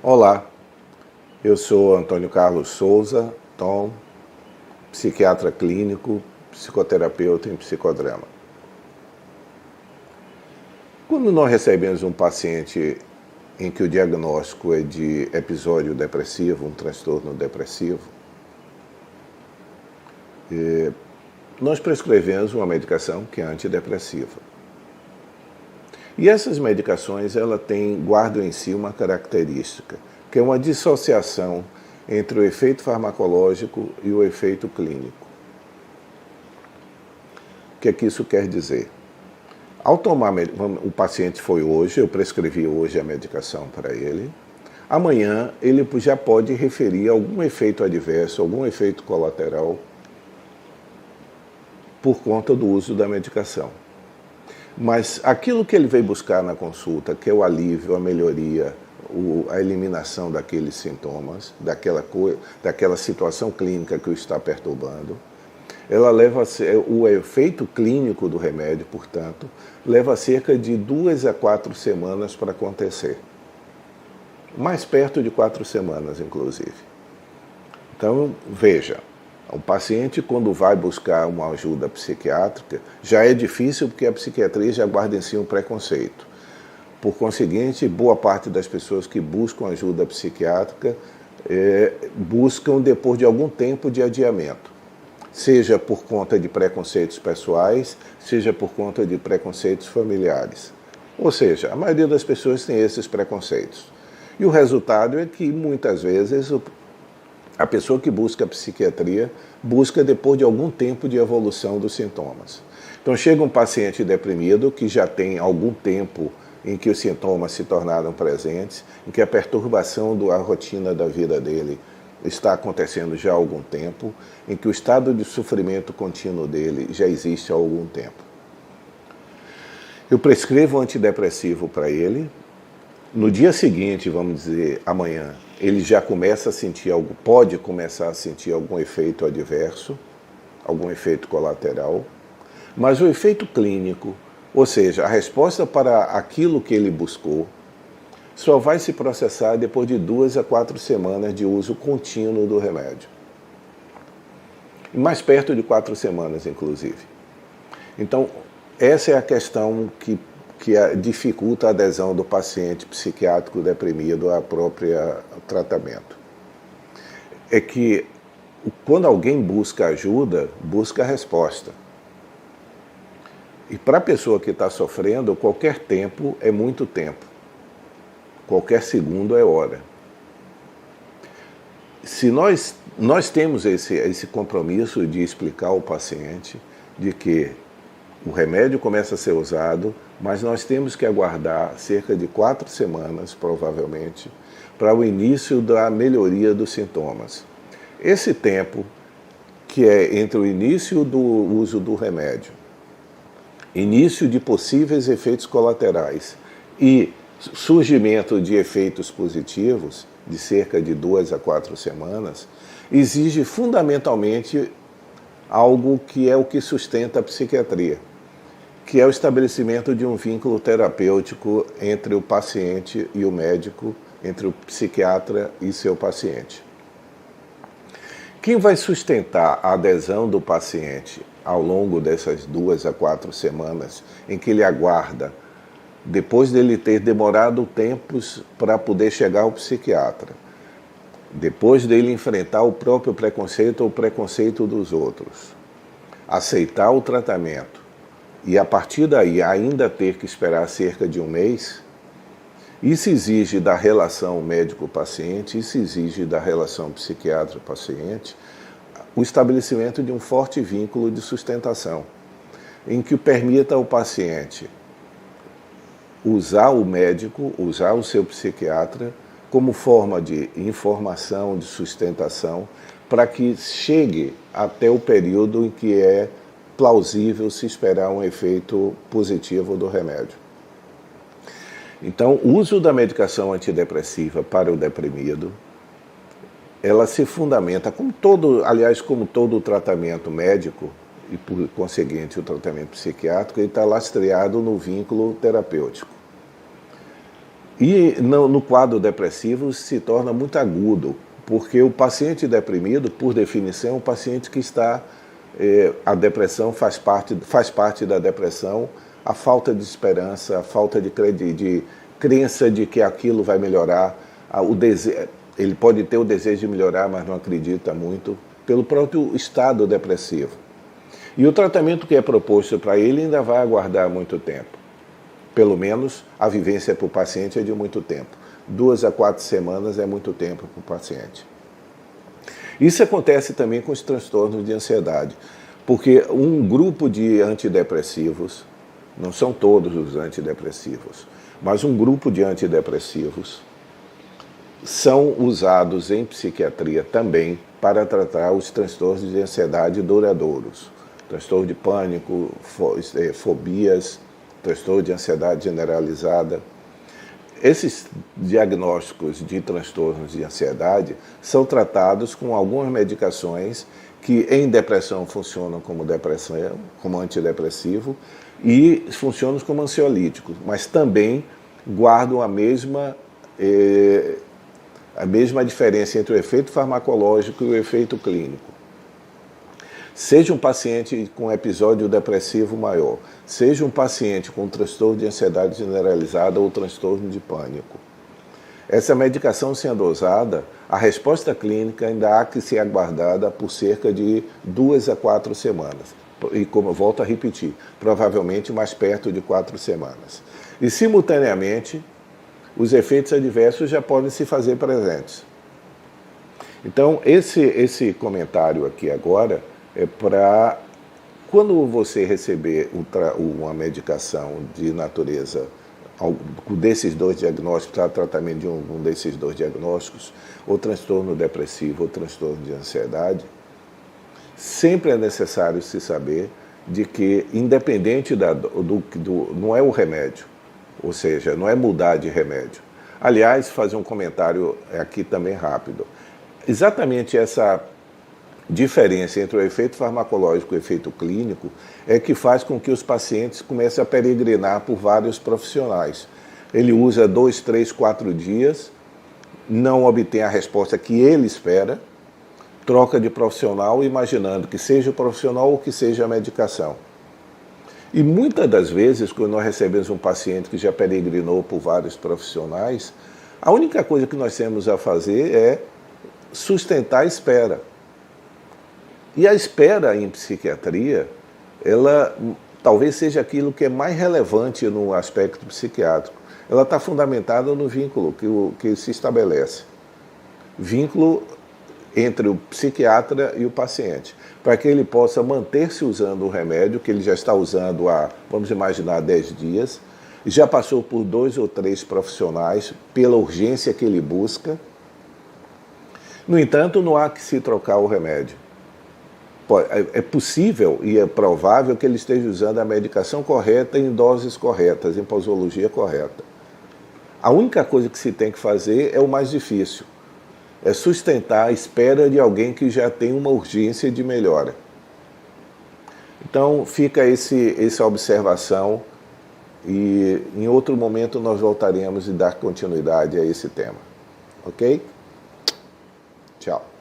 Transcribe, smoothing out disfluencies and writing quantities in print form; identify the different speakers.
Speaker 1: Olá, eu sou Antônio Carlos Souza, Tom, psiquiatra clínico, psicoterapeuta em psicodrama. Quando nós recebemos um paciente em que o diagnóstico é de episódio depressivo, um transtorno depressivo, nós prescrevemos uma medicação que é antidepressiva. E essas medicações guardam em si uma característica, que é uma dissociação entre o efeito farmacológico e o efeito clínico. O que é que isso quer dizer? Ao tomar, o paciente foi hoje, eu prescrevi hoje a medicação para ele, amanhã ele já pode referir algum efeito adverso, algum efeito colateral por conta do uso da medicação. Mas aquilo que ele veio buscar na consulta, que é o alívio, a melhoria, a eliminação daqueles sintomas, daquela situação clínica que o está perturbando, o efeito clínico do remédio, portanto, leva cerca de 2 a 4 semanas para acontecer. Mais perto de 4 semanas, inclusive. Então, veja, o paciente, quando vai buscar uma ajuda psiquiátrica, já é difícil porque a psiquiatria já guarda em si um preconceito. Por conseguinte, boa parte das pessoas que buscam ajuda psiquiátrica buscam depois de algum tempo de adiamento. Seja por conta de preconceitos pessoais, seja por conta de preconceitos familiares. Ou seja, a maioria das pessoas tem esses preconceitos. E o resultado é que, muitas vezes, a pessoa que busca a psiquiatria busca depois de algum tempo de evolução dos sintomas. Então chega um paciente deprimido que já tem algum tempo em que os sintomas se tornaram presentes, em que a perturbação da rotina da vida dele está acontecendo já há algum tempo, em que o estado de sofrimento contínuo dele já existe há algum tempo. Eu prescrevo um antidepressivo para ele. No dia seguinte, vamos dizer, amanhã, ele já começa a sentir pode começar a sentir algum efeito adverso, algum efeito colateral, mas o efeito clínico, ou seja, a resposta para aquilo que ele buscou, só vai se processar depois de 2 a 4 semanas de uso contínuo do remédio. E mais perto de 4 semanas, inclusive. Então, essa é a questão que dificulta a adesão do paciente psiquiátrico deprimido ao próprio tratamento. É que quando alguém busca ajuda, busca resposta. E para a pessoa que está sofrendo, qualquer tempo é muito tempo. Qualquer segundo é hora. Se nós temos esse compromisso de explicar ao paciente de que o remédio começa a ser usado, mas nós temos que aguardar cerca de 4 semanas, provavelmente, para o início da melhoria dos sintomas. Esse tempo, que é entre o início do uso do remédio, início de possíveis efeitos colaterais e surgimento de efeitos positivos, de cerca de 2 a 4 semanas, exige fundamentalmente algo que é o que sustenta a psiquiatria, que é o estabelecimento de um vínculo terapêutico entre o paciente e o médico, entre o psiquiatra e seu paciente. Quem vai sustentar a adesão do paciente ao longo dessas 2 a 4 semanas em que ele aguarda, depois dele ter demorado tempos para poder chegar ao psiquiatra, depois dele enfrentar o próprio preconceito ou o preconceito dos outros, aceitar o tratamento e a partir daí ainda ter que esperar cerca de 1 mês, isso exige da relação médico-paciente, isso exige da relação psiquiatra-paciente, o estabelecimento de um forte vínculo de sustentação, em que permita ao paciente usar o médico, usar o seu psiquiatra como forma de informação, de sustentação, para que chegue até o período em que é plausível se esperar um efeito positivo do remédio. Então, o uso da medicação antidepressiva para o deprimido, ela se fundamenta, como todo o tratamento médico, e por conseguinte o tratamento psiquiátrico, ele está lastreado no vínculo terapêutico. E no quadro depressivo se torna muito agudo, porque o paciente deprimido, por definição, é um paciente que está... a depressão faz parte da depressão, a falta de esperança, a falta de crença de que aquilo vai melhorar, ele pode ter o desejo de melhorar, mas não acredita muito, pelo próprio estado depressivo. E o tratamento que é proposto para ele ainda vai aguardar muito tempo. Pelo menos a vivência para o paciente é de muito tempo. 2 a 4 semanas é muito tempo para o paciente. Isso acontece também com os transtornos de ansiedade, porque um grupo de antidepressivos, não são todos os antidepressivos, mas um grupo de antidepressivos são usados em psiquiatria também para tratar os transtornos de ansiedade duradouros. Transtorno de pânico, fobias, transtorno de ansiedade generalizada. Esses diagnósticos de transtornos de ansiedade são tratados com algumas medicações que em depressão funcionam como antidepressivo e funcionam como ansiolíticos, mas também guardam a mesma diferença entre o efeito farmacológico e o efeito clínico. Seja um paciente com episódio depressivo maior, seja um paciente com transtorno de ansiedade generalizada ou transtorno de pânico. Essa medicação sendo usada, a resposta clínica ainda há que ser aguardada por cerca de 2 a 4 semanas. E como eu volto a repetir, provavelmente mais perto de 4 semanas. E simultaneamente, os efeitos adversos já podem se fazer presentes. Então, esse comentário aqui agora é para quando você receber uma medicação de natureza desses 2 diagnósticos, para tratamento de um desses 2 diagnósticos, ou transtorno depressivo ou transtorno de ansiedade, sempre é necessário se saber de que, independente não é o remédio, ou seja, não é mudar de remédio. Aliás, fazer um comentário aqui também rápido. Exatamente essa diferença entre o efeito farmacológico e o efeito clínico é que faz com que os pacientes comecem a peregrinar por vários profissionais. Ele usa 2, 3, 4 dias, não obtém a resposta que ele espera, troca de profissional imaginando que seja o profissional ou que seja a medicação. E muitas das vezes, quando nós recebemos um paciente que já peregrinou por vários profissionais, a única coisa que nós temos a fazer é sustentar a espera. E a espera em psiquiatria, ela talvez seja aquilo que é mais relevante no aspecto psiquiátrico. Ela está fundamentada no vínculo que se estabelece. Vínculo entre o psiquiatra e o paciente, para que ele possa manter-se usando o remédio, que ele já está usando há, vamos imaginar, 10 dias, já passou por 2 ou 3 profissionais, pela urgência que ele busca. No entanto, não há que se trocar o remédio. É possível e é provável que ele esteja usando a medicação correta em doses corretas, em posologia correta. A única coisa que se tem que fazer é o mais difícil, é sustentar a espera de alguém que já tem uma urgência de melhora. Então fica essa observação e em outro momento nós voltaremos a dar continuidade a esse tema. Ok? Tchau.